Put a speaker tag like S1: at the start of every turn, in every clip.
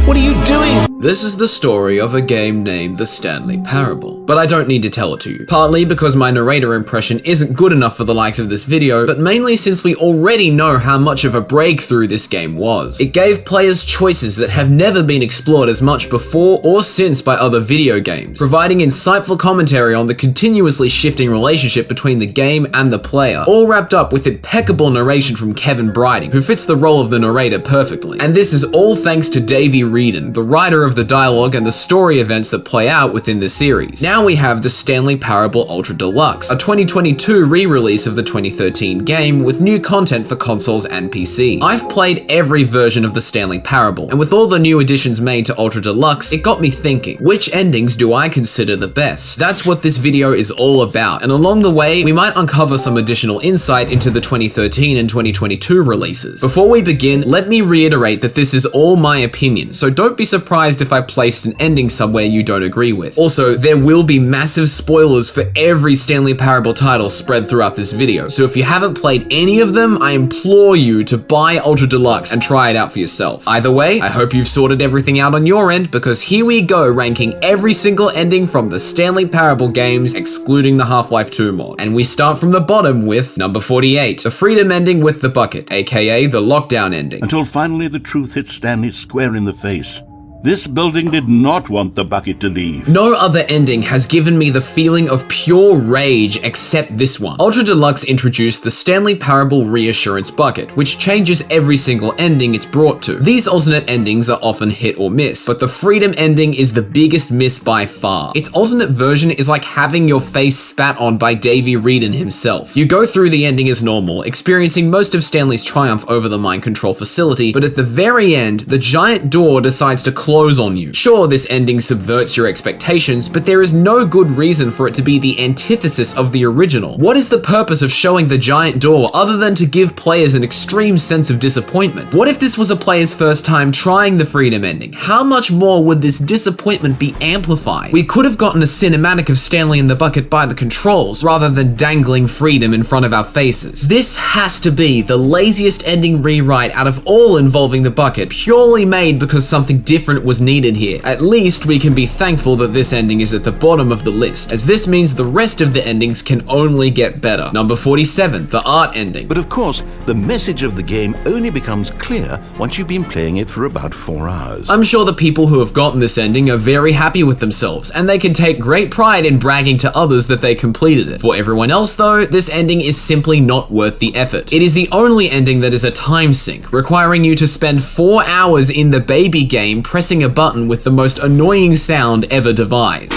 S1: What are you doing?
S2: This is the story of a game named The Stanley Parable, but I don't need to tell it to you. Partly because my narrator impression isn't good enough for the likes of this video, but mainly since we already know how much of a breakthrough this game was. It gave players choices that have never been explored as much before or since by other video games, providing insightful commentary on the continuously shifting relationship between the game and the player, all wrapped up with impeccable narration from Kevin Briding, who fits the role of the narrator perfectly. And this is all thanks to Davey Reedon, the writer of the dialogue and the story events that play out within the series. Now we have the Stanley Parable Ultra Deluxe, a 2022 re-release of the 2013 game with new content for consoles and PC. I've played every version of the Stanley Parable, and with all the new additions made to Ultra Deluxe, it got me thinking, which endings do I consider the best? That's what this video is all about, and along the way, we might uncover some additional insight into the 2013 and 2022 releases. Before we begin, let me reiterate that this is all my opinion, so don't be surprised if I placed an ending somewhere you don't agree with. Also, there will be massive spoilers for every Stanley Parable title spread throughout this video, so if you haven't played any of them, I implore you to buy Ultra Deluxe and try it out for yourself. Either way, I hope you've sorted everything out on your end, because here we go ranking every single ending from the Stanley Parable games, excluding the Half-Life 2 mod. And we start from the bottom with number 48, the Freedom ending with the bucket, aka the Lockdown ending.
S3: Until finally the truth hit Stanley square in the face. This building did not want the bucket to leave.
S2: No other ending has given me the feeling of pure rage except this one. Ultra Deluxe introduced the Stanley Parable Reassurance Bucket, which changes every single ending it's brought to. These alternate endings are often hit or miss, but the Freedom ending is the biggest miss by far. Its alternate version is like having your face spat on by Davey Reedon himself. You go through the ending as normal, experiencing most of Stanley's triumph over the mind control facility, but at the very end, the giant door decides to close on you. Sure, this ending subverts your expectations, but there is no good reason for it to be the antithesis of the original. What is the purpose of showing the giant door other than to give players an extreme sense of disappointment? What if this was a player's first time trying the Freedom ending? How much more would this disappointment be amplified? We could have gotten a cinematic of Stanley in the bucket by the controls, rather than dangling Freedom in front of our faces. This has to be the laziest ending rewrite out of all involving the bucket, purely made because something different was needed here. At least we can be thankful that this ending is at the bottom of the list, as this means the rest of the endings can only get better. Number 47, the art ending.
S3: But of course, the message of the game only becomes clear once you've been playing it for about 4 hours.
S2: I'm sure the people who have gotten this ending are very happy with themselves, and they can take great pride in bragging to others that they completed it. For everyone else though, this ending is simply not worth the effort. It is the only ending that is a time sink, requiring you to spend 4 hours in the baby game pressing a button with the most annoying sound ever devised.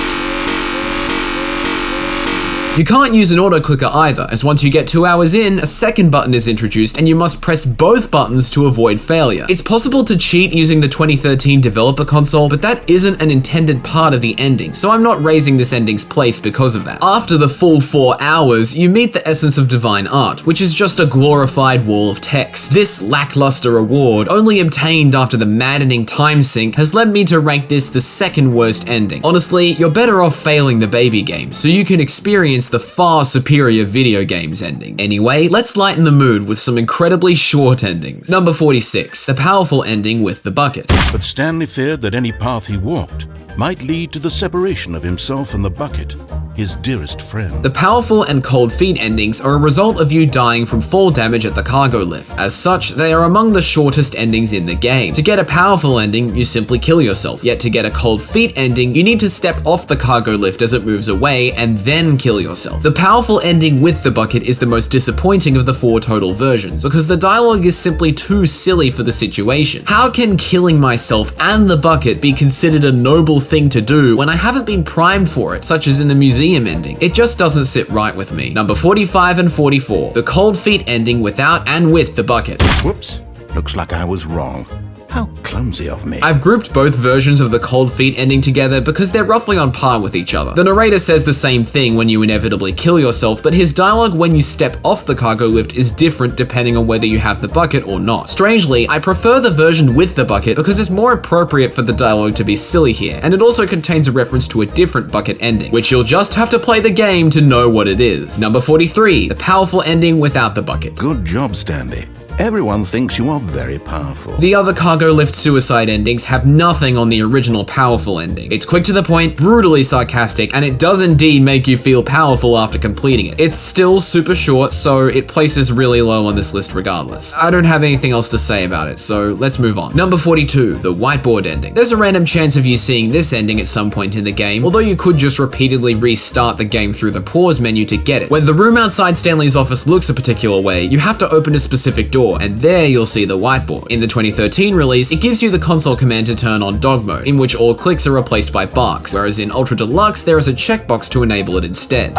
S2: You can't use an auto-clicker either, as once you get 2 hours in, a second button is introduced and you must press both buttons to avoid failure. It's possible to cheat using the 2013 developer console, but that isn't an intended part of the ending, so I'm not raising this ending's place because of that. After the full 4 hours, you meet the essence of divine art, which is just a glorified wall of text. This lackluster award, only obtained after the maddening time sink, has led me to rank this the second worst ending. Honestly, you're better off failing the baby game, so you can experience the far superior video games ending. Anyway, let's lighten the mood with some incredibly short endings. Number 46, the powerful ending with the bucket.
S3: But Stanley feared that any path he walked might lead to the separation of himself and the bucket, his dearest friend.
S2: The powerful and cold feet endings are a result of you dying from fall damage at the cargo lift. As such, they are among the shortest endings in the game. To get a powerful ending, you simply kill yourself. Yet to get a cold feet ending, you need to step off the cargo lift as it moves away and then kill yourself. The powerful ending with the bucket is the most disappointing of the 4 total versions, because the dialogue is simply too silly for the situation. How can killing myself and the bucket be considered a noble thing to do when I haven't been primed for it, such as in the museum ending? It just doesn't sit right with me. Number 45 and 44, the cold feet ending without and with the bucket.
S3: Whoops, looks like I was wrong. How clumsy of me.
S2: I've grouped both versions of the cold feet ending together because they're roughly on par with each other. The narrator says the same thing when you inevitably kill yourself, but his dialogue when you step off the cargo lift is different depending on whether you have the bucket or not. Strangely, I prefer the version with the bucket because it's more appropriate for the dialogue to be silly here, and it also contains a reference to a different bucket ending, which you'll just have to play the game to know what it is. Number 43, the powerful ending without the bucket.
S3: Good job, Stanley. Everyone thinks you are very powerful.
S2: The other cargo lift suicide endings have nothing on the original powerful ending. It's quick to the point, brutally sarcastic, and it does indeed make you feel powerful after completing it. It's still super short, so it places really low on this list regardless. I don't have anything else to say about it, so let's move on. Number 42, the whiteboard ending. There's a random chance of you seeing this ending at some point in the game, although you could just repeatedly restart the game through the pause menu to get it. When the room outside Stanley's office looks a particular way, you have to open a specific door, and there you'll see the whiteboard. In the 2013 release, it gives you the console command to turn on dog mode, in which all clicks are replaced by barks, whereas in Ultra Deluxe, there is a checkbox to enable it instead.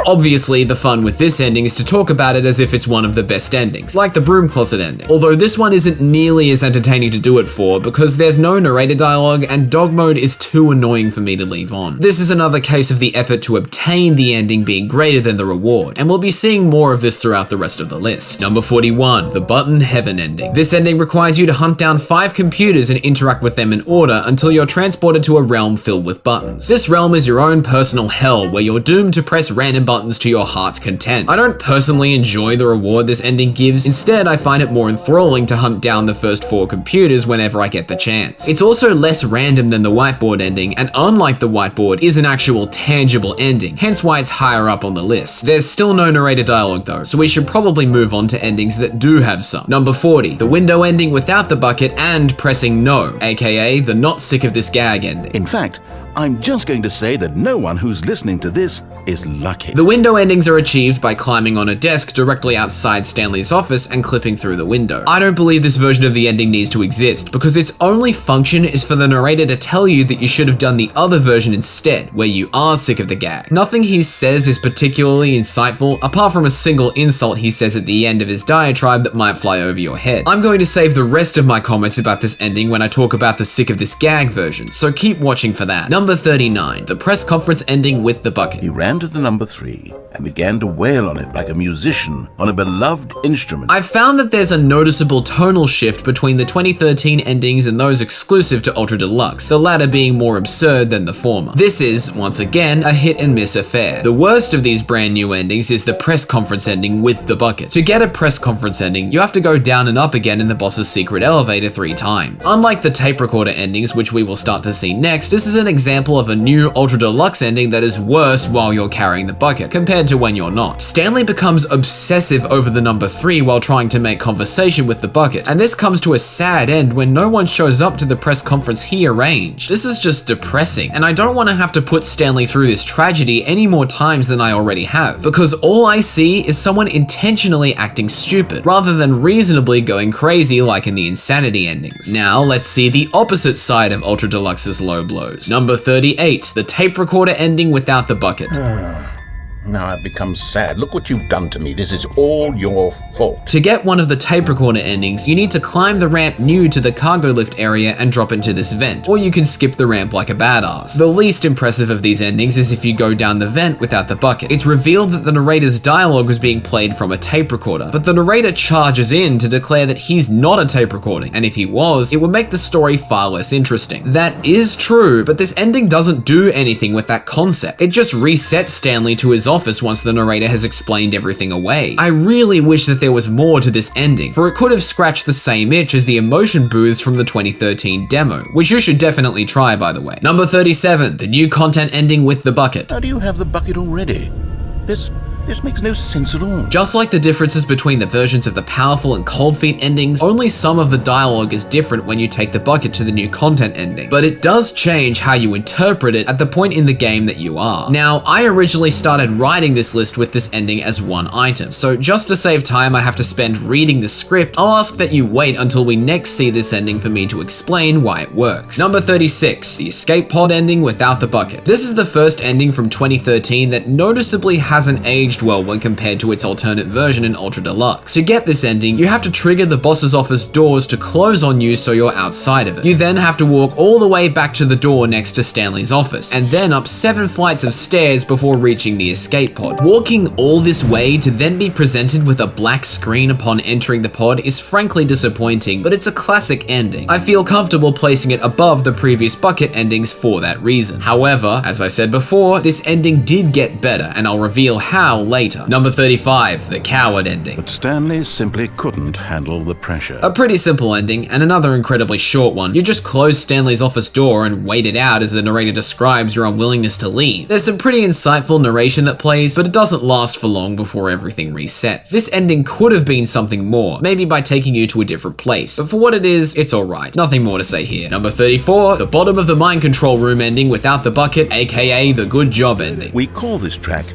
S2: Obviously, the fun with this ending is to talk about it as if it's one of the best endings, like the broom closet ending. Although this one isn't nearly as entertaining to do it for because there's no narrator dialogue and dog mode is too annoying for me to leave on. This is another case of the effort to obtain the ending being greater than the reward, and we'll be seeing more of this throughout the rest of the list. Number 41, the Button Heaven ending. This ending requires you to hunt down 5 computers and interact with them in order until you're transported to a realm filled with buttons. This realm is your own personal hell where you're doomed to press random buttons to your heart's content. I don't personally enjoy the reward this ending gives. Instead, I find it more enthralling to hunt down the first 4 computers whenever I get the chance. It's also less random than the whiteboard ending, and unlike the whiteboard, is an actual tangible ending, hence why it's higher up on the list. There's still no narrator dialogue though, so we should probably move on to endings that do have some. Number 40, the window ending without the bucket and pressing no, aka the not sick of this gag ending.
S3: In fact, I'm just going to say that no one who's listening to this is lucky.
S2: The window endings are achieved by climbing on a desk directly outside Stanley's office and clipping through the window. I don't believe this version of the ending needs to exist because its only function is for the narrator to tell you that you should have done the other version instead, where you are sick of the gag. Nothing he says is particularly insightful, apart from a single insult he says at the end of his diatribe that might fly over your head. I'm going to save the rest of my comments about this ending when I talk about the sick of this gag version, so keep watching for that. Number 39, the press conference ending with the bucket.
S3: He ran to the number 3 and began to wail on it like a musician on a beloved instrument.
S2: I've found that there's a noticeable tonal shift between the 2013 endings and those exclusive to Ultra Deluxe, the latter being more absurd than the former. This is, once again, a hit and miss affair. The worst of these brand new endings is the press conference ending with the bucket. To get a press conference ending, you have to go down and up again in the boss's secret elevator 3 times. Unlike the tape recorder endings, which we will start to see next, this is an example of a new Ultra Deluxe ending that is worse while you're carrying the bucket, compared to when you're not. Stanley becomes obsessive over the number 3 while trying to make conversation with the bucket, and this comes to a sad end when no one shows up to the press conference he arranged. This is just depressing, and I don't want to have to put Stanley through this tragedy any more times than I already have, because all I see is someone intentionally acting stupid, rather than reasonably going crazy like in the insanity endings. Now, let's see the opposite side of Ultra Deluxe's low blows. Number 38, the tape recorder ending without the bucket.
S3: Now I've become sad. Look what you've done to me. This is all your fault.
S2: To get one of the tape recorder endings, you need to climb the ramp new to the cargo lift area and drop into this vent, or you can skip the ramp like a badass. The least impressive of these endings is if you go down the vent without the bucket. It's revealed that the narrator's dialogue was being played from a tape recorder, but the narrator charges in to declare that he's not a tape recording, and if he was, it would make the story far less interesting. That is true, but this ending doesn't do anything with that concept. It just resets Stanley to his office once the narrator has explained everything away. I really wish that there was more to this ending, for it could have scratched the same itch as the emotion booths from the 2013 demo, which you should definitely try, by the way. Number 37, the new content ending with the bucket.
S3: How do you have the bucket already? This makes no sense at all.
S2: Just like the differences between the versions of the powerful and cold feet endings, only some of the dialogue is different when you take the bucket to the new content ending, but it does change how you interpret it at the point in the game that you are. Now, I originally started writing this list with this ending as one item, so just to save time I have to spend reading the script, I'll ask that you wait until we next see this ending for me to explain why it works. Number 36, the escape pod ending without the bucket. This is the first ending from 2013 that noticeably hasn't aged well when compared to its alternate version in Ultra Deluxe. To get this ending, you have to trigger the boss's office doors to close on you so you're outside of it. You then have to walk all the way back to the door next to Stanley's office, and then up 7 flights of stairs before reaching the escape pod. Walking all this way to then be presented with a black screen upon entering the pod is frankly disappointing, but it's a classic ending. I feel comfortable placing it above the previous bucket endings for that reason. However, as I said before, this ending did get better, and I'll reveal how later. Number 35, the coward ending.
S3: But Stanley simply couldn't handle the pressure.
S2: A pretty simple ending, and another incredibly short one. You just close Stanley's office door and wait it out as the narrator describes your unwillingness to leave. There's some pretty insightful narration that plays, but it doesn't last for long before everything resets. This ending could have been something more, maybe by taking you to a different place, but for what it is, it's alright. Nothing more to say here. Number 34, the bottom of the mind control room ending without the bucket, aka the good job ending.
S3: We call this track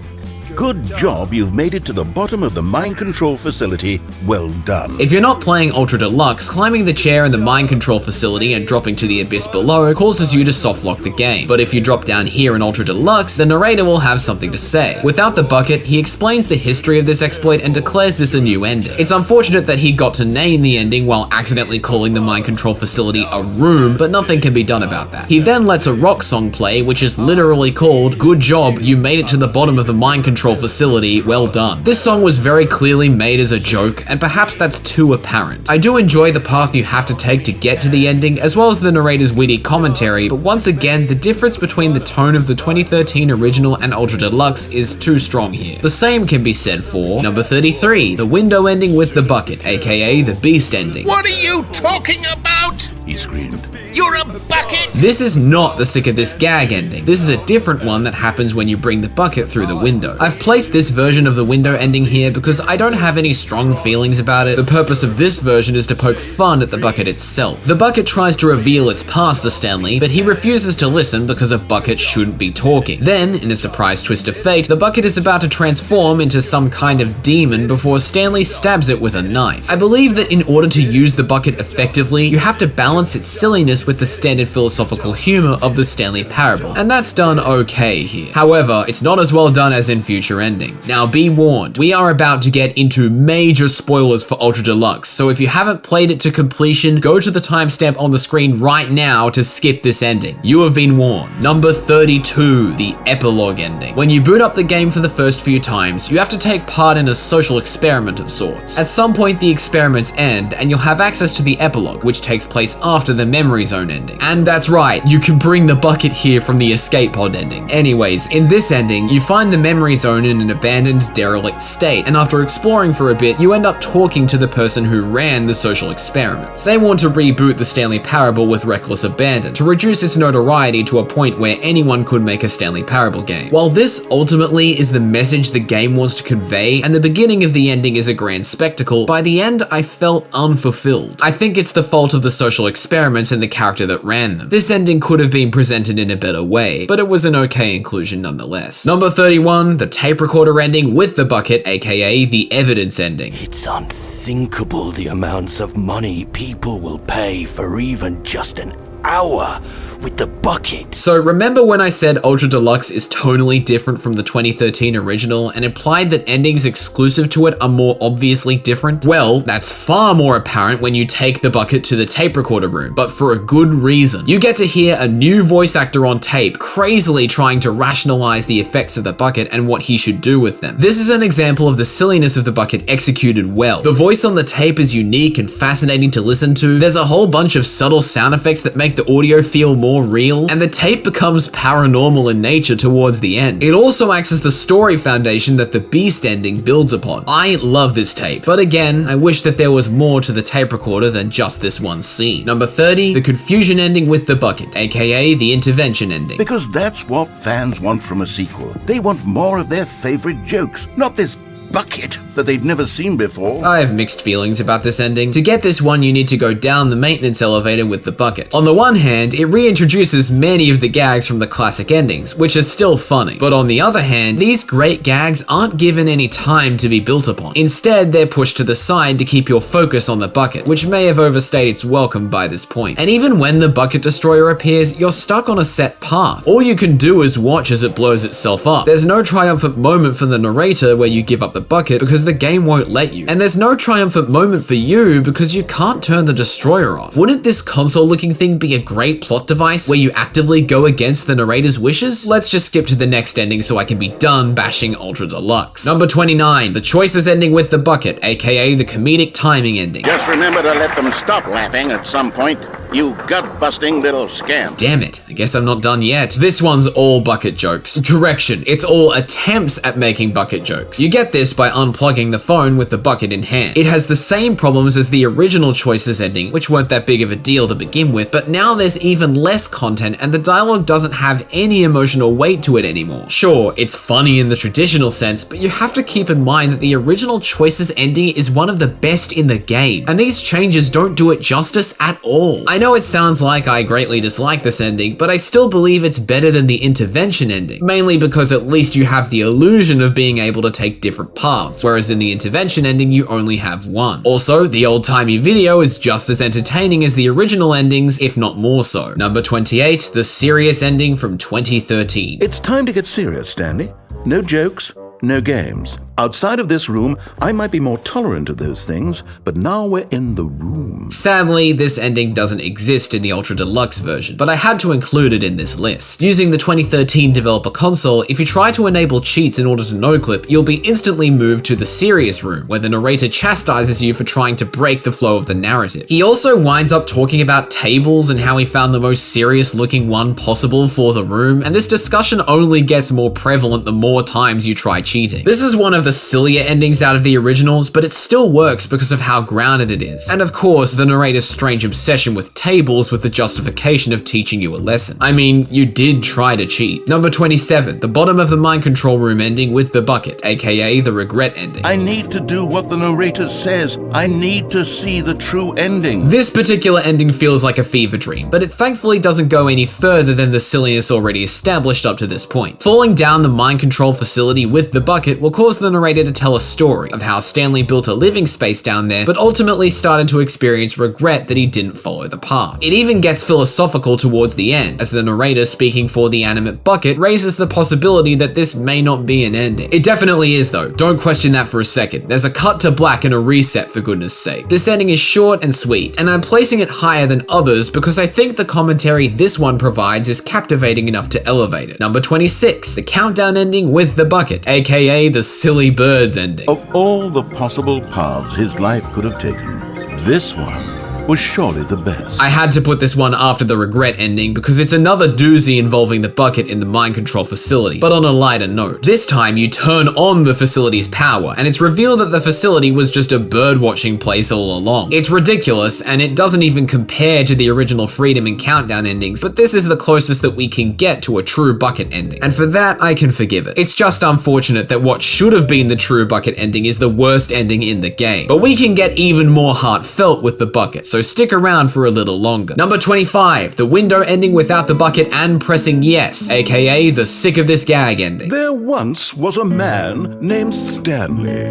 S3: Good Job You've Made It to the Bottom of the Mind Control Facility. Well done.
S2: If you're not playing Ultra Deluxe, climbing the chair in the mind control facility and dropping to the abyss below causes you to softlock the game. But if you drop down here in Ultra Deluxe, the narrator will have something to say. Without the bucket, he explains the history of this exploit and declares this a new ending. It's unfortunate that he got to name the ending while accidentally calling the mind control facility a room, but nothing can be done about that. He then lets a rock song play, which is literally called Good Job You Made It to the Bottom of the Mind Control Facility, well done. This song was very clearly made as a joke, and perhaps that's too apparent. I do enjoy the path you have to take to get to the ending, as well as the narrator's witty commentary, but once again, the difference between the tone of the 2013 original and Ultra Deluxe is too strong here. The same can be said for number 33, the window ending with the bucket, aka the beast ending.
S1: What are you talking about?
S3: He screamed.
S1: You're a bucket!
S2: This is not the sick of this gag ending. This is a different one that happens when you bring the bucket through the window. I've placed this version of the window ending here because I don't have any strong feelings about it. The purpose of this version is to poke fun at the bucket itself. The bucket tries to reveal its past to Stanley, but he refuses to listen because a bucket shouldn't be talking. Then, in a surprise twist of fate, the bucket is about to transform into some kind of demon before Stanley stabs it with a knife. I believe that in order to use the bucket effectively, you have to balance its silliness with the standard philosophical humor of the Stanley Parable, and that's done okay here. However, it's not as well done as in future endings. Now be warned, we are about to get into major spoilers for Ultra Deluxe, so if you haven't played it to completion, go to the timestamp on the screen right now to skip this ending. You have been warned. Number 32, the epilogue ending. When you boot up the game for the first few times, you have to take part in a social experiment of sorts. At some point, the experiments end, and you'll have access to the epilogue, which takes place after the memory zone ending. And that's right, you can bring the bucket here from the escape pod ending. Anyways, in this ending, you find the memory zone in an abandoned, derelict state, and after exploring for a bit, you end up talking to the person who ran the social experiments. They want to reboot the Stanley Parable with reckless abandon, to reduce its notoriety to a point where anyone could make a Stanley Parable game. While this ultimately is the message the game wants to convey, and the beginning of the ending is a grand spectacle, by the end I felt unfulfilled. I think it's the fault of the social experiments and the character that ran them. This ending could have been presented in a better way, but it was an okay inclusion nonetheless. Number 31, the tape recorder ending with the bucket, aka the evidence ending.
S4: It's unthinkable the amounts of money people will pay for even just an hour with the bucket.
S2: So remember when I said Ultra Deluxe is tonally different from the 2013 original and implied that endings exclusive to it are more obviously different? Well, that's far more apparent when you take the bucket to the tape recorder room, but for a good reason. You get to hear a new voice actor on tape crazily trying to rationalize the effects of the bucket and what he should do with them. This is an example of the silliness of the bucket executed well. The voice on the tape is unique and fascinating to listen to. There's a whole bunch of subtle sound effects that make the audio feel more real, and the tape becomes paranormal in nature towards the end. It also acts as the story foundation that the Beast ending builds upon. I love this tape, but again, I wish that there was more to the tape recorder than just this one scene. Number 30, the confusion ending with the bucket, aka the intervention ending.
S3: Because that's what fans want from a sequel. They want more of their favorite jokes, not this bucket that they've never seen before.
S2: I have mixed feelings about this ending. To get this one, you need to go down the maintenance elevator with the bucket. On the one hand, it reintroduces many of the gags from the classic endings, which is still funny. But on the other hand, these great gags aren't given any time to be built upon. Instead, they're pushed to the side to keep your focus on the bucket, which may have overstayed its welcome by this point. And even when the bucket destroyer appears, you're stuck on a set path. All you can do is watch as it blows itself up. There's no triumphant moment from the narrator where you give up the bucket because the game won't let you. And there's no triumphant moment for you because you can't turn the destroyer off. Wouldn't this console looking thing be a great plot device where you actively go against the narrator's wishes? Let's just skip to the next ending so I can be done bashing Ultra Deluxe. Number 29, the choices ending with the bucket, aka the comedic timing ending.
S1: Just remember to let them stop laughing at some point.
S3: you gut-busting little scamp.
S2: Damn it, I guess I'm not done yet. This one's all bucket jokes. Correction, it's all attempts at making bucket jokes. You get this by unplugging the phone with the bucket in hand. It has the same problems as the original Choices ending, which weren't that big of a deal to begin with, but now there's even less content and the dialogue doesn't have any emotional weight to it anymore. Sure, it's funny in the traditional sense, but you have to keep in mind that the original Choices ending is one of the best in the game, and these changes don't do it justice at all. I know it sounds like I greatly dislike this ending, but I still believe it's better than the Intervention ending, mainly because at least you have the illusion of being able to take different paths, whereas in the Intervention ending you only have one. Also, the old-timey video is just as entertaining as the original endings, if not more so. Number 28, the serious ending from 2013.
S3: It's time to get serious, Stanley. No jokes, no games. Outside of this room, I might be more tolerant of those things, but now we're in the room.
S2: Sadly, this ending doesn't exist in the Ultra Deluxe version, but I had to include it in this list. Using the 2013 developer console, if you try to enable cheats in order to no-clip, you'll be instantly moved to the serious room, where the narrator chastises you for trying to break the flow of the narrative. He also winds up talking about tables and how he found the most serious-looking one possible for the room, and this discussion only gets more prevalent the more times you try cheating. This is one of the sillier endings out of the originals, but it still works because of how grounded it is. And of course, the narrator's strange obsession with tables with the justification of teaching you a lesson. I mean, you did try to cheat. Number 27, the bottom of the mind control room ending with the bucket, aka the regret ending.
S3: I need to do what the narrator says. I need to see the true ending.
S2: This particular ending feels like a fever dream, but it thankfully doesn't go any further than the silliness already established up to this point. Falling down the mind control facility with the bucket will cause the narrator to tell a story of how Stanley built a living space down there, but ultimately started to experience regret that he didn't follow the path. It even gets philosophical towards the end, as the narrator, speaking for the animate bucket, raises the possibility that this may not be an ending. It definitely is though, don't question that for a second. There's a cut to black and a reset, for goodness sake. This ending is short and sweet, and I'm placing it higher than others because I think the commentary this one provides is captivating enough to elevate it. Number 26, the countdown ending with the bucket, aka the silly birds ending.
S3: Of all the possible paths his life could have taken, this one was surely the best.
S2: I had to put this one after the regret ending because it's another doozy involving the bucket in the mind control facility, but on a lighter note. This time you turn on the facility's power, and it's revealed that the facility was just a bird watching place all along. It's ridiculous, and it doesn't even compare to the original Freedom and Countdown endings, but this is the closest that we can get to a true bucket ending, and for that I can forgive it. It's just unfortunate that what should have been the true bucket ending is the worst ending in the game, but we can get even more heartfelt with the bucket, so stick around for a little longer. Number 25, the window ending without the bucket and pressing yes, aka the sick of this gag ending.
S3: There once was a man named Stanley,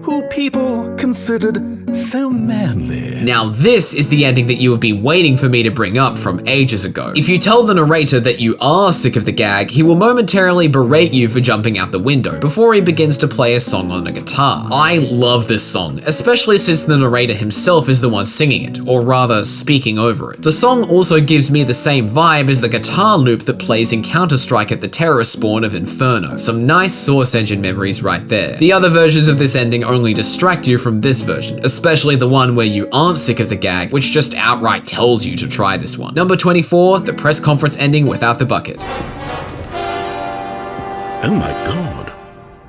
S3: who people considered so manly.
S2: Now this is the ending that you have been waiting for me to bring up from ages ago. If you tell the narrator that you are sick of the gag, he will momentarily berate you for jumping out the window before he begins to play a song on a guitar. I love this song, especially since the narrator himself is the one singing it, or rather speaking over it. The song also gives me the same vibe as the guitar loop that plays in Counter-Strike at the terrorist spawn of Inferno. Some nice Source Engine memories right there. The other versions of this ending only distract you from this version, especially the one where you aren't sick of the gag, which just outright tells you to try this one. Number 24, the press conference ending without the bucket.
S3: Oh my god.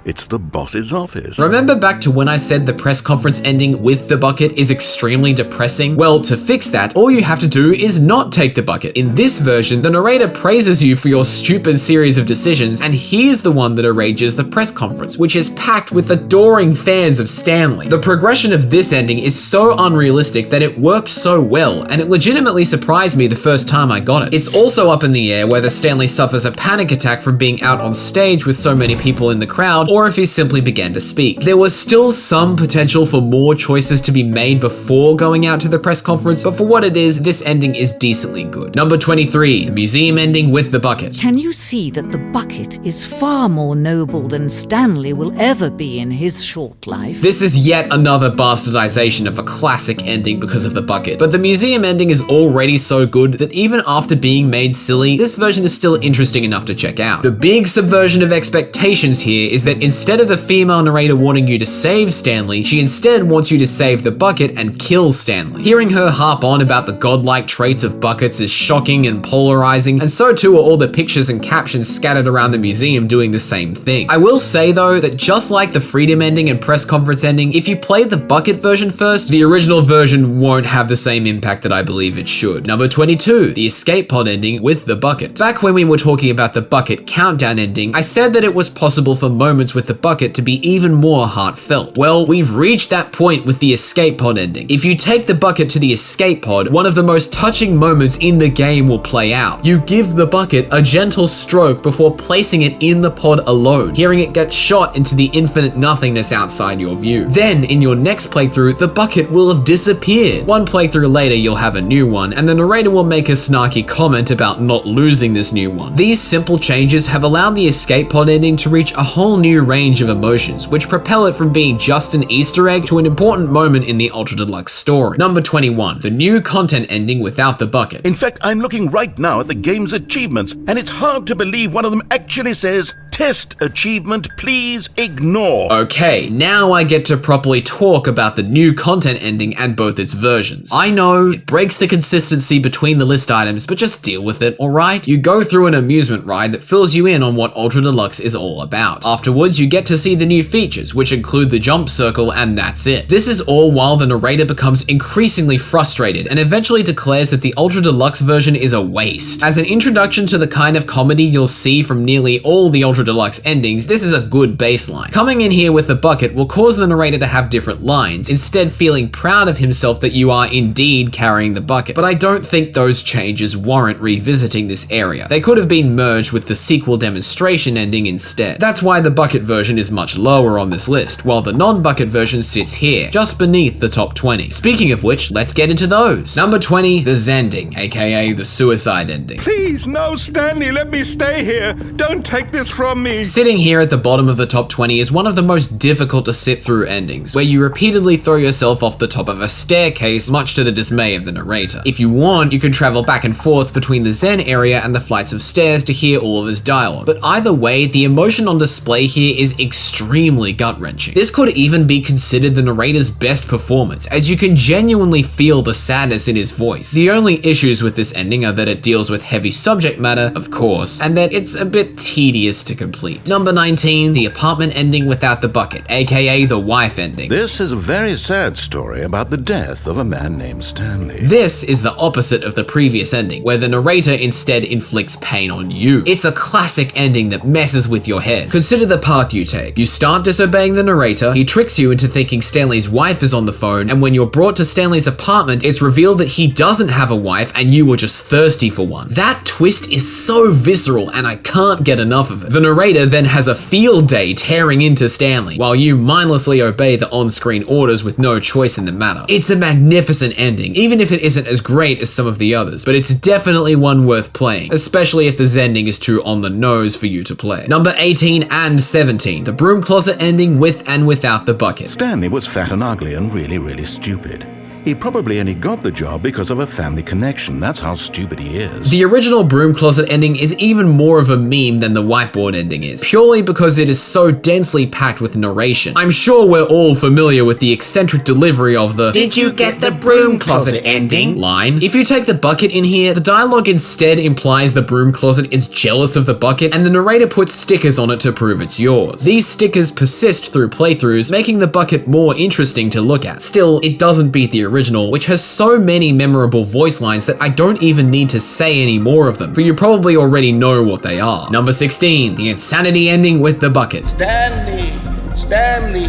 S3: It's the boss's office.
S2: Remember back to when I said the press conference ending with the bucket is extremely depressing? Well, to fix that, all you have to do is not take the bucket. In this version, the narrator praises you for your stupid series of decisions, and he's the one that arranges the press conference, which is packed with adoring fans of Stanley. The progression of this ending is so unrealistic that it works so well, and it legitimately surprised me the first time I got it. It's also up in the air whether Stanley suffers a panic attack from being out on stage with so many people in the crowd, or if he simply began to speak. There was still some potential for more choices to be made before going out to the press conference, but for what it is, this ending is decently good. Number 23, the museum ending with the bucket.
S5: Can you see that the bucket is far more noble than Stanley will ever be in his short life?
S2: This is yet another bastardization of a classic ending because of the bucket, but the museum ending is already so good that even after being made silly, this version is still interesting enough to check out. The big subversion of expectations here is that Instead of the female narrator wanting you to save Stanley, she instead wants you to save the bucket and kill Stanley. Hearing her harp on about the godlike traits of buckets is shocking and polarizing, and so too are all the pictures and captions scattered around the museum doing the same thing. I will say though that just like the Freedom ending and press conference ending, if you play the bucket version first, the original version won't have the same impact that I believe it should. Number 22, the escape pod ending with the bucket. Back when we were talking about the bucket countdown ending, I said that it was possible for moments with the bucket to be even more heartfelt. Well, we've reached that point with the escape pod ending. If you take the bucket to the escape pod, one of the most touching moments in the game will play out. You give the bucket a gentle stroke before placing it in the pod alone, hearing it get shot into the infinite nothingness outside your view. Then, in your next playthrough, the bucket will have disappeared. One playthrough later, you'll have a new one, and the narrator will make a snarky comment about not losing this new one. These simple changes have allowed the escape pod ending to reach a whole new range of emotions, which propel it from being just an Easter egg to an important moment in the Ultra Deluxe story. Number 21, the new content ending without the bucket.
S3: In fact, I'm looking right now at the game's achievements, and it's hard to believe one of them actually says, "Test achievement, please ignore."
S2: Okay, now I get to properly talk about the new content ending and both its versions. I know, it breaks the consistency between the list items, but just deal with it, alright? You go through an amusement ride that fills you in on what Ultra Deluxe is all about. Afterwards, you get to see the new features, which include the jump circle, and that's it. This is all while the narrator becomes increasingly frustrated and eventually declares that the Ultra Deluxe version is a waste. As an introduction to the kind of comedy you'll see from nearly all the Ultra Deluxe endings, this is a good baseline. Coming in here with the bucket will cause the narrator to have different lines, instead feeling proud of himself that you are indeed carrying the bucket. But I don't think those changes warrant revisiting this area. They could have been merged with the sequel demonstration ending instead. That's why the bucket version is much lower on this list, while the non-bucket version sits here, just beneath the top 20. Speaking of which, let's get into those. Number 20, the Zending, aka the suicide ending.
S3: Please, no, Stanley, let me stay here. Don't take this from me.
S2: Sitting here at the bottom of the top 20 is one of the most difficult to sit through endings, where you repeatedly throw yourself off the top of a staircase, much to the dismay of the narrator. If you want, you can travel back and forth between the Zen area and the flights of stairs to hear all of his dialogue. But either way, the emotion on display here is extremely gut-wrenching. This could even be considered the narrator's best performance, as you can genuinely feel the sadness in his voice. The only issues with this ending are that it deals with heavy subject matter, of course, and that it's a bit tedious to complete. Number 19, the apartment ending without the bucket, aka the wife ending.
S3: This is a very sad story about the death of a man named Stanley.
S2: This is the opposite of the previous ending, where the narrator instead inflicts pain on you. It's a classic ending that messes with your head. Consider the path you take. You start disobeying the narrator, he tricks you into thinking Stanley's wife is on the phone, and when you're brought to Stanley's apartment, it's revealed that he doesn't have a wife and you were just thirsty for one. That twist is so visceral and I can't get enough of it. The narrator then has a field day tearing into Stanley, while you mindlessly obey the on-screen orders with no choice in the matter. It's a magnificent ending, even if it isn't as great as some of the others, but it's definitely one worth playing, especially if the Zending is too on the nose for you to play. Number 18 and 17, the broom closet ending with and without the bucket.
S3: Stanley was fat and ugly and really stupid. He probably only got the job because of a family connection. That's how stupid he is.
S2: The original broom closet ending is even more of a meme than the whiteboard ending is, purely because it is so densely packed with narration. I'm sure we're all familiar with the eccentric delivery of the "Did you get the broom closet ending?" line. If you take the bucket in here, the dialogue instead implies the broom closet is jealous of the bucket, and the narrator puts stickers on it to prove it's yours. These stickers persist through playthroughs, making the bucket more interesting to look at. Still, it doesn't beat the original, which has so many memorable voice lines that I don't even need to say any more of them, for you probably already know what they are. Number 16, the insanity ending with the bucket.
S1: Stanley,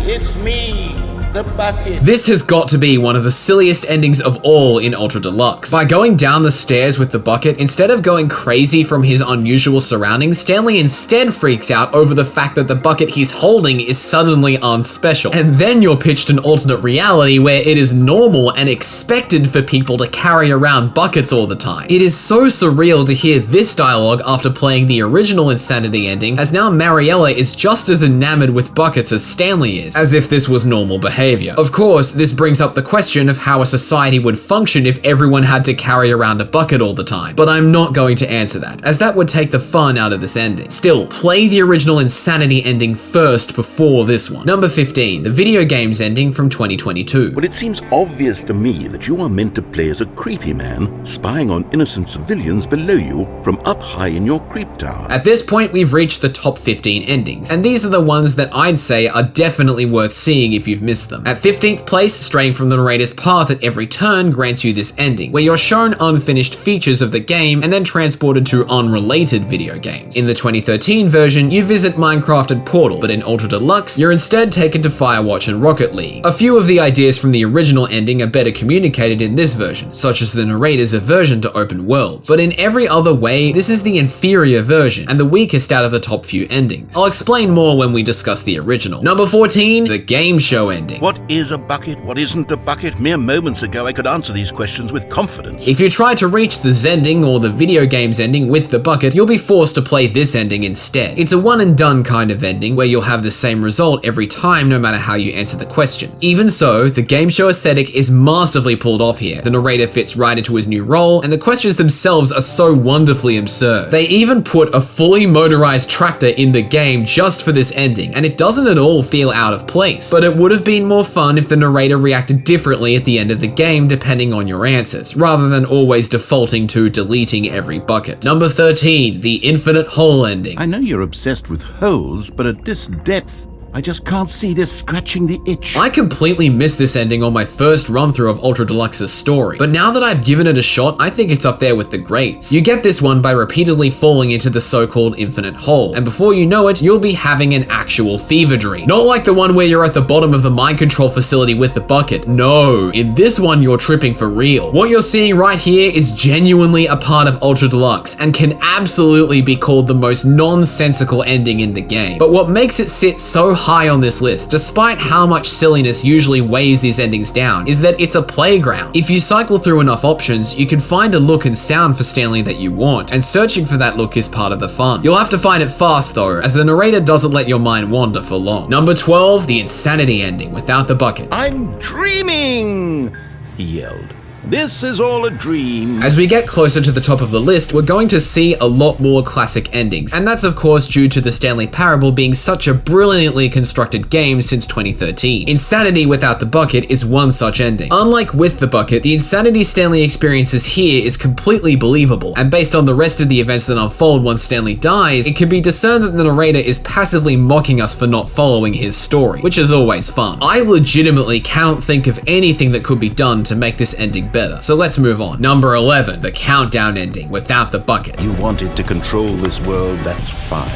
S1: it's me, the bucket.
S2: This has got to be one of the silliest endings of all in Ultra Deluxe. By going down the stairs with the bucket, instead of going crazy from his unusual surroundings, Stanley instead freaks out over the fact that the bucket he's holding is suddenly unspecial. And then you're pitched an alternate reality where it is normal and expected for people to carry around buckets all the time. It is so surreal to hear this dialogue after playing the original insanity ending, as now Mariella is just as enamored with buckets as Stanley is, as if this was normal behavior. behavior. Of course, this brings up the question of how a society would function if everyone had to carry around a bucket all the time, but I'm not going to answer that, as that would take the fun out of this ending. Still, play the original Insanity ending first before this one. Number 15, the video games ending from 2022.
S3: Well, it seems obvious to me that you are meant to play as a creepy man spying on innocent civilians below you from up high in your creep tower.
S2: At this point, we've reached the top 15 endings, and these are the ones that I'd say are definitely worth seeing if you've missed them. At 15th place, straying from the narrator's path at every turn grants you this ending, where you're shown unfinished features of the game and then transported to unrelated video games. In the 2013 version, you visit Minecraft and Portal, but in Ultra Deluxe, you're instead taken to Firewatch and Rocket League. A few of the ideas from the original ending are better communicated in this version, such as the narrator's aversion to open worlds. But in every other way, this is the inferior version and the weakest out of the top few endings. I'll explain more when we discuss the original. Number 14, the game show ending.
S3: What is a bucket? What isn't a bucket? Mere moments ago, I could answer these questions with confidence.
S2: If you try to reach the Zending or the video games ending with the bucket, you'll be forced to play this ending instead. It's a one and done kind of ending where you'll have the same result every time no matter how you answer the questions. Even so, the game show aesthetic is masterfully pulled off here. The narrator fits right into his new role, and the questions themselves are so wonderfully absurd. They even put a fully motorized tractor in the game just for this ending, and it doesn't at all feel out of place. But it would have been more fun if the narrator reacted differently at the end of the game depending on your answers, rather than always defaulting to deleting every bucket. Number 13, the infinite hole ending.
S3: I know you're obsessed with holes, but at this depth, I just can't see this scratching the itch.
S2: I completely missed this ending on my first run through of Ultra Deluxe's story, but now that I've given it a shot, I think it's up there with the greats. You get this one by repeatedly falling into the so-called infinite hole, and before you know it, you'll be having an actual fever dream. Not like the one where you're at the bottom of the mind control facility with the bucket. No, in this one you're tripping for real. What you're seeing right here is genuinely a part of Ultra Deluxe, and can absolutely be called the most nonsensical ending in the game. But what makes it sit so high on this list, despite how much silliness usually weighs these endings down, is that it's a playground. If you cycle through enough options, you can find a look and sound for Stanley that you want, and searching for that look is part of the fun. You'll have to find it fast though, as the narrator doesn't let your mind wander for long. Number 12, the insanity ending without the bucket.
S3: I'm dreaming, he yelled. This is all a dream.
S2: As we get closer to the top of the list, we're going to see a lot more classic endings, and that's of course due to the Stanley Parable being such a brilliantly constructed game since 2013. Insanity without the bucket is one such ending. Unlike with the bucket, the insanity Stanley experiences here is completely believable, and based on the rest of the events that unfold once Stanley dies, it can be discerned that the narrator is passively mocking us for not following his story, which is always fun. I legitimately cannot think of anything that could be done to make this ending better. So let's move on. Number 11, the countdown ending without the bucket.
S3: You wanted to control this world, that's fine.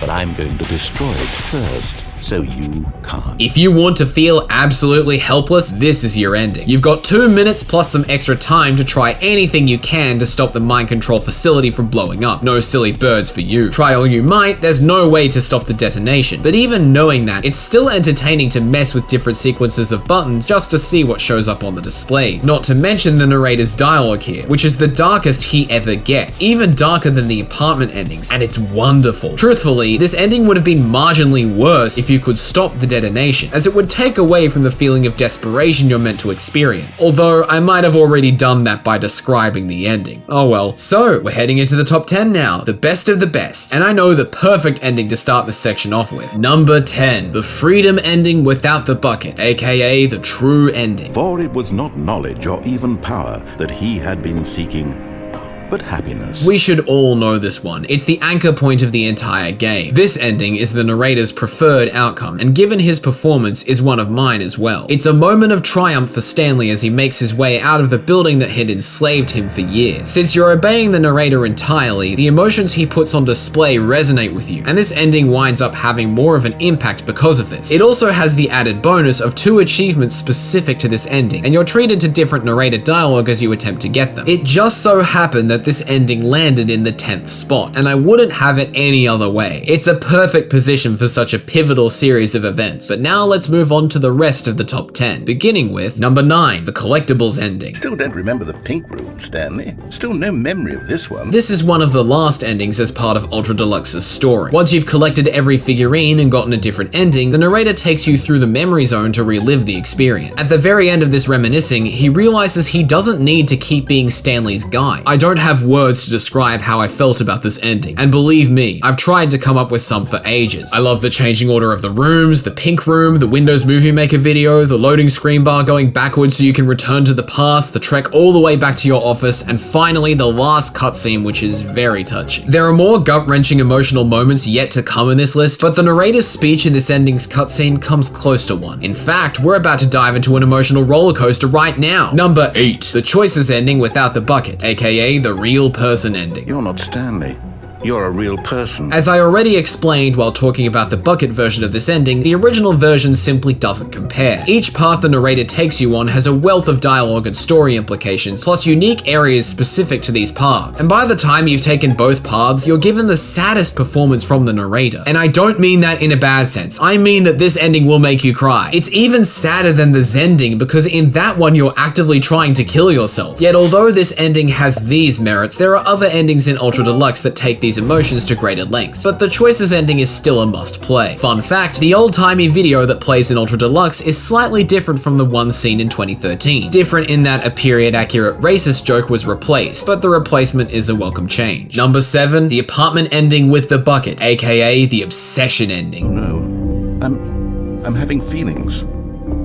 S3: But I'm going to destroy it first, so you can't.
S2: If you want to feel absolutely helpless, this is your ending. You've got 2 minutes plus some extra time to try anything you can to stop the mind control facility from blowing up. No silly birds for you. Try all you might, there's no way to stop the detonation. But even knowing that, it's still entertaining to mess with different sequences of buttons just to see what shows up on the displays. Not to mention the narrator's dialogue here, which is the darkest he ever gets, even darker than the apartment endings, and it's wonderful. Truthfully, this ending would have been marginally worse if you could stop the detonation, as it would take away from the feeling of desperation you're meant to experience. Although I might have already done that by describing the ending. Oh well. So, we're heading into the top 10 now, the best of the best, and I know the perfect ending to start this section off with. Number 10, the freedom ending without the bucket, aka the true ending.
S3: For it was not knowledge or even power that he had been seeking, but happiness.
S2: We should all know this one. It's the anchor point of the entire game. This ending is the narrator's preferred outcome, and given his performance, is one of mine as well. It's a moment of triumph for Stanley as he makes his way out of the building that had enslaved him for years. Since you're obeying the narrator entirely, the emotions he puts on display resonate with you, and this ending winds up having more of an impact because of this. It also has the added bonus of 2 achievements specific to this ending, and you're treated to different narrator dialogue as you attempt to get them. It just so happened that that this ending landed in the 10th spot, and I wouldn't have it any other way. It's a perfect position for such a pivotal series of events, but now let's move on to the rest of the top 10, beginning with number 9, the collectibles ending.
S3: Still don't remember the pink room, Stanley. Still no memory of this one.
S2: This is one of the last endings as part of Ultra Deluxe's story. Once you've collected every figurine and gotten a different ending, the narrator takes you through the memory zone to relive the experience. At the very end of this reminiscing, he realizes he doesn't need to keep being Stanley's guy. I don't have words to describe how I felt about this ending, and believe me, I've tried to come up with some for ages. I love the changing order of the rooms, the pink room, the Windows Movie Maker video, the loading screen bar going backwards so you can return to the past, the trek all the way back to your office, and finally the last cutscene, which is very touching. There are more gut-wrenching emotional moments yet to come in this list, but the narrator's speech in this ending's cutscene comes close to one. In fact, we're about to dive into an emotional roller coaster right now. Number 8, the choices ending without the bucket, aka the real person ending.
S3: You're not Stanley. You're a real person.
S2: As I already explained while talking about the bucket version of this ending, the original version simply doesn't compare. Each path the narrator takes you on has a wealth of dialogue and story implications, plus unique areas specific to these paths. And by the time you've taken both paths, you're given the saddest performance from the narrator. And I don't mean that in a bad sense. I mean that this ending will make you cry. It's even sadder than the Zending because in that one you're actively trying to kill yourself. Yet although this ending has these merits, there are other endings in Ultra Deluxe that take these emotions to greater lengths, but the choices ending is still a must play. Fun fact, the old-timey video that plays in Ultra Deluxe is slightly different from the one seen in 2013. Different in that a period-accurate racist joke was replaced, but the replacement is a welcome change. Number 7, the apartment ending with the bucket, aka the obsession ending.
S3: No, I'm having feelings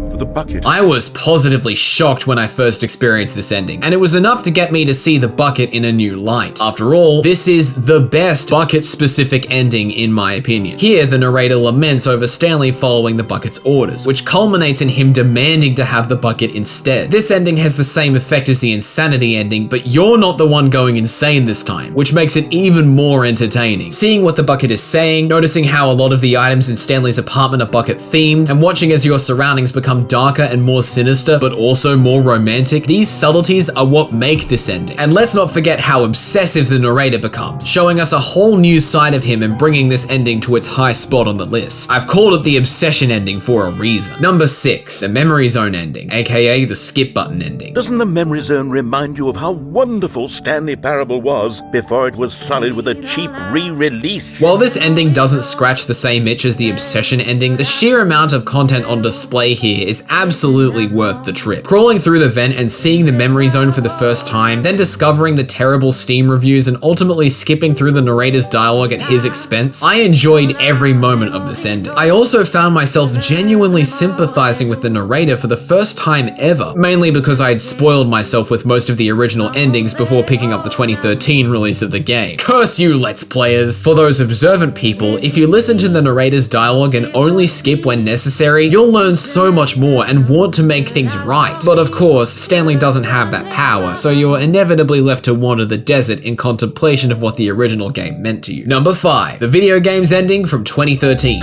S3: for the bucket.
S2: I was positively shocked when I first experienced this ending, and it was enough to get me to see the bucket in a new light. After all, this is the best bucket-specific ending in my opinion. Here, the narrator laments over Stanley following the bucket's orders, which culminates in him demanding to have the bucket instead. This ending has the same effect as the insanity ending, but you're not the one going insane this time, which makes it even more entertaining. Seeing what the bucket is saying, noticing how a lot of the items in Stanley's apartment are bucket-themed, and watching as your surroundings become darker and more sinister, but also more romantic, these subtleties are what make this ending. And let's not forget how obsessive the narrator becomes, showing us a whole new side of him and bringing this ending to its high spot on the list. I've called it the obsession ending for a reason. Number 6, the memory zone ending, aka the skip button ending.
S3: Doesn't the memory zone remind you of how wonderful Stanley Parable was before it was sullied with a cheap re-release?
S2: While this ending doesn't scratch the same itch as the obsession ending, the sheer amount of content on display here is absolutely worth the trip. Crawling through the vent and seeing the memory zone for the first time, then discovering the terrible Steam reviews and ultimately skipping through the narrator's dialogue at his expense, I enjoyed every moment of this ending. I also found myself genuinely sympathizing with the narrator for the first time ever, mainly because I had spoiled myself with most of the original endings before picking up the 2013 release of the game. Curse you, Let's Players! For those observant people, if you listen to the narrator's dialogue and only skip when necessary, you'll learn so much more and want to make things right. But of course, Stanley doesn't have that power, so you're inevitably left to wander the desert in contemplation of what the original game meant to you. Number 5, the video game's ending from 2013.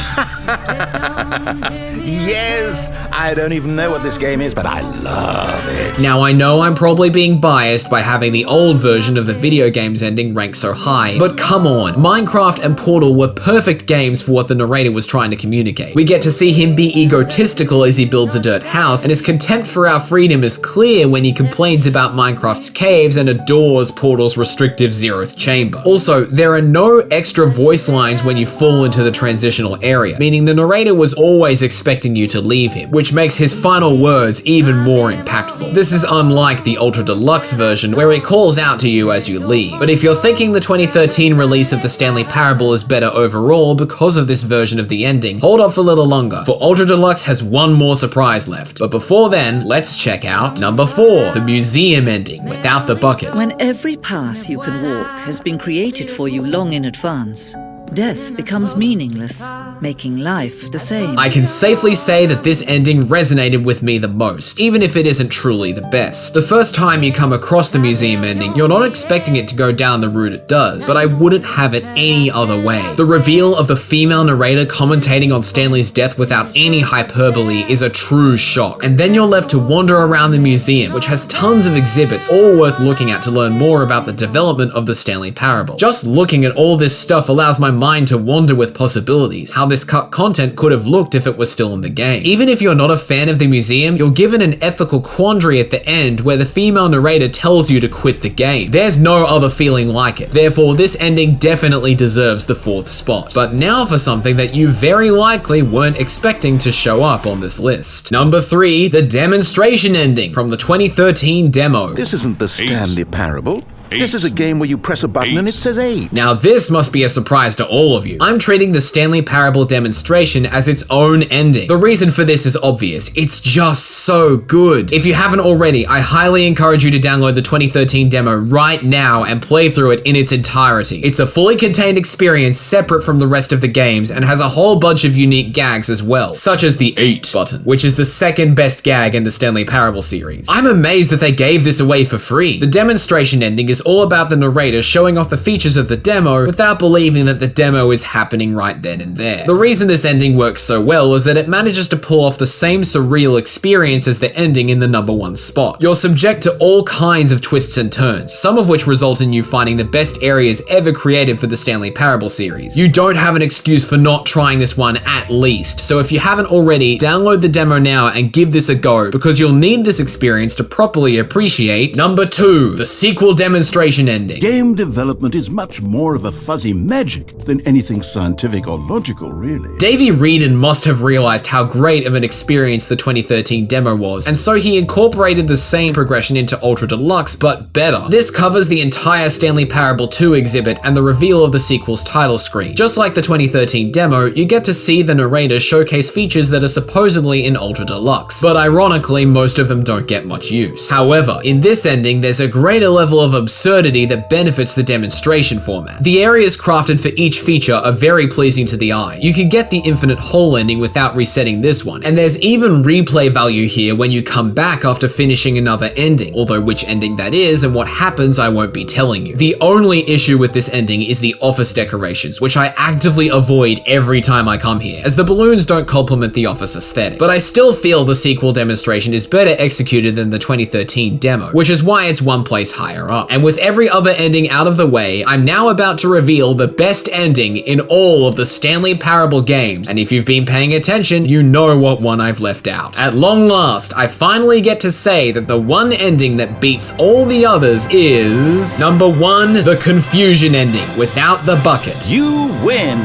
S3: Yes! I don't even know what this game is, but I love it.
S2: Now I know I'm probably being biased by having the old version of the video game's ending ranked so high, but come on, Minecraft and Portal were perfect games for what the narrator was trying to communicate. We get to see him be egotistical as he builds a dirt house, and his contempt for our freedom is clear when he complains about Minecraft's caves and adores Portal's restrictive zeroth chamber. Also, there are no extra voice lines when you fall into the transitional area, meaning the narrator was always expecting you to leave him, which makes his final words even more impactful. This is unlike the Ultra Deluxe version, where he calls out to you as you leave. But if you're thinking the 2013 release of the Stanley Parable is better overall because of this version of the ending, hold off a little longer, for Ultra Deluxe has one more surprise left. But before then, let's check out number 4, the museum ending without the bucket.
S6: When every path you can walk has been created for you long in advance, death becomes meaningless.
S5: making life the same.
S2: I can safely say that this ending resonated with me the most, even if it isn't truly the best. The first time you come across the museum ending, you're not expecting it to go down the route it does, but I wouldn't have it any other way. The reveal of the female narrator commentating on Stanley's death without any hyperbole is a true shock. And then you're left to wander around the museum, which has tons of exhibits, all worth looking at to learn more about the development of the Stanley Parable. Just looking at all this stuff allows my mind to wander with possibilities, how this cut content could have looked if it was still in the game. Even if you're not a fan of the museum, you're given an ethical quandary at the end where the female narrator tells you to quit the game. There's no other feeling like it. Therefore, this ending definitely deserves the 4th spot. But now for something that you very likely weren't expecting to show up on this list. Number 3, the demonstration ending from the 2013 demo.
S3: This isn't the Stanley Parable. This is a game where you press a button and it says 8.
S2: Now this must be a surprise to all of you. I'm treating the Stanley Parable demonstration as its own ending. The reason for this is obvious. It's just so good. If you haven't already, I highly encourage you to download the 2013 demo right now and play through it in its entirety. It's a fully contained experience separate from the rest of the games and has a whole bunch of unique gags as well, such as the 8 button, which is the 2nd best gag in the Stanley Parable series. I'm amazed that they gave this away for free. The demonstration ending is all about the narrator showing off the features of the demo without believing that the demo is happening right then and there. The reason this ending works so well is that it manages to pull off the same surreal experience as the ending in the number 1 spot. You're subject to all kinds of twists and turns, some of which result in you finding the best areas ever created for the Stanley Parable series. You don't have an excuse for not trying this one at least, so if you haven't already, download the demo now and give this a go, because you'll need this experience to properly appreciate number 2, the sequel demonstration ending.
S6: Game development is much more of a fuzzy magic than anything scientific or logical, really.
S2: Davey Reedon must have realized how great of an experience the 2013 demo was, and so he incorporated the same progression into Ultra Deluxe, but better. This covers the entire Stanley Parable 2 exhibit and the reveal of the sequel's title screen. Just like the 2013 demo, you get to see the narrator showcase features that are supposedly in Ultra Deluxe, but ironically, most of them don't get much use. However, in this ending, there's a greater level of absurdity that benefits the demonstration format. The areas crafted for each feature are very pleasing to the eye. You can get the infinite hole ending without resetting this one, and there's even replay value here when you come back after finishing another ending, although which ending that is and what happens I won't be telling you. The only issue with this ending is the office decorations, which I actively avoid every time I come here, as the balloons don't complement the office aesthetic. But I still feel the sequel demonstration is better executed than the 2013 demo, which is why it's one place higher up. And with every other ending out of the way, I'm now about to reveal the best ending in all of the Stanley Parable games, and if you've been paying attention, you know what one I've left out. At long last, I finally get to say that the one ending that beats all the others is number 1, the confusion ending without the bucket.
S6: You win!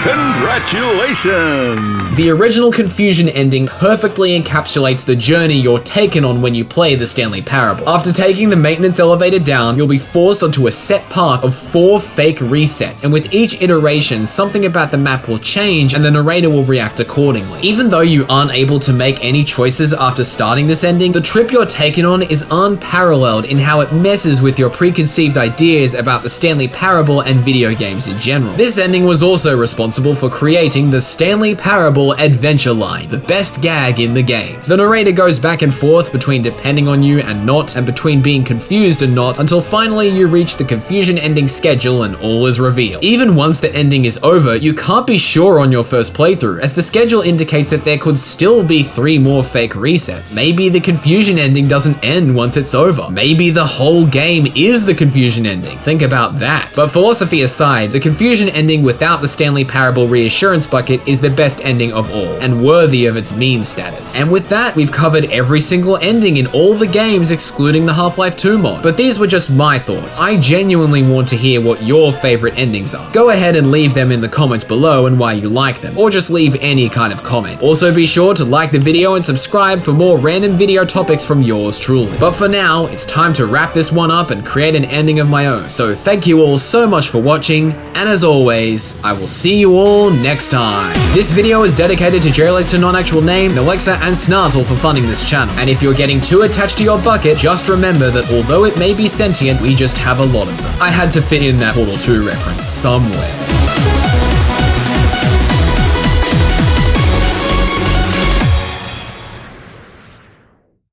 S6: Congratulations!
S2: The original confusion ending perfectly encapsulates the journey you're taken on when you play the Stanley Parable. After taking the maintenance elevator down, you'll be forced onto a set path of 4 fake resets, and with each iteration, something about the map will change and the narrator will react accordingly. Even though you aren't able to make any choices after starting this ending, the trip you're taken on is unparalleled in how it messes with your preconceived ideas about the Stanley Parable and video games in general. This ending was also responsible for creating the Stanley Parable adventure line, the best gag in the games. The narrator goes back and forth between depending on you and not, and between being confused and not, until finally you reach the confusion ending schedule and all is revealed. Even once the ending is over, you can't be sure on your first playthrough, as the schedule indicates that there could still be 3 more fake resets. Maybe the confusion ending doesn't end once it's over. Maybe the whole game is the confusion ending. Think about that. But philosophy aside, the confusion ending without the Stanley Parable reassurance bucket is the best ending of all, and worthy of its meme status. And with that, we've covered every single ending in all the games excluding the Half-Life 2 mod. But these were just my thoughts. I genuinely want to hear what your favorite endings are. Go ahead and leave them in the comments below and why you like them, or just leave any kind of comment. Also be sure to like the video and subscribe for more random video topics from yours truly. But for now, it's time to wrap this one up and create an ending of my own. So thank you all so much for watching, and as always, I will see you all next time. This video is dedicated to J-Lex to non-actual name, Alexa and Snartle for funding this channel. And if you're getting too attached to your bucket, just remember that although it may be sentient, we just have a lot of them. I had to fit in that Portal 2 reference somewhere.